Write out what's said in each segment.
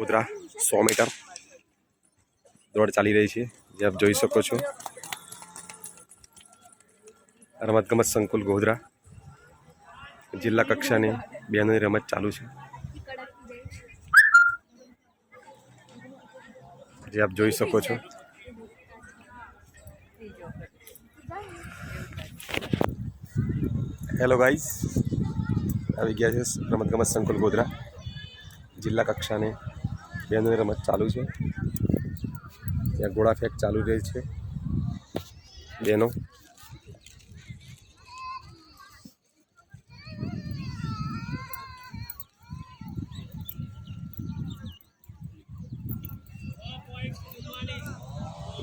Godhra 100 metre દોડ ચાલી રહી છે, જે આપ જોઈ શકો છો। રમતગમત સંકુલ ગોધરા જિલ્લા કક્ષાની બહેનોની રમત ચાલુ છે, જે આપ જોઈ શકો છો। હેલો ગાઈસ, આવી ગયા છે રમતગમત સંકુલ ગોધરા જિલ્લા કક્ષાની બહેનોની રમત ચાલુ છે। ત્યાં ગોળા ફેંક ચાલુ રહી છે બહેનો।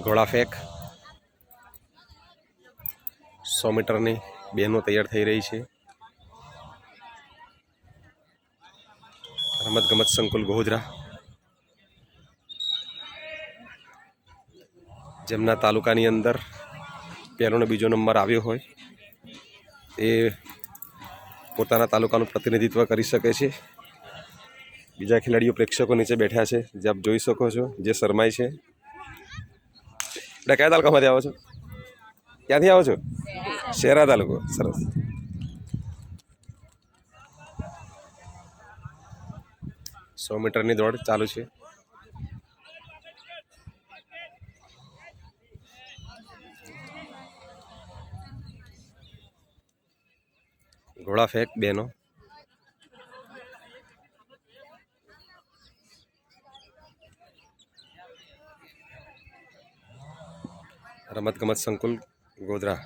ગોળા ફેંક 100 મીટરની બહેનો તૈયાર થઈ રહી છે। રમતગમત સંકુલ ગોધરા જેમના તાલુકાની અંદર પહેલો અને બીજો નંબર આવ્યો હોય એ પોતાના તાલુકાનું પ્રતિનિધિત્વ કરી શકે છે। બીજા ખેલાડીઓ પ્રેક્ષકો નીચે બેઠા છે, જે આપ જોઈ શકો છો, જે શરમાય છે। એટલે કયા તાલુકામાંથી આવો છો? ક્યાંથી આવો છો? શહેરા તાલુકો, સરસ। સો મીટરની દોડ ચાલુ છે। ઘોડા ફેંક બહેનો રમતગમત સંકુલ ગોધરા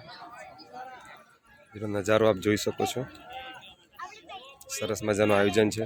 જેનો નજારો આપ જોઈ શકો છો। સરસ મજાનું આયોજન છે।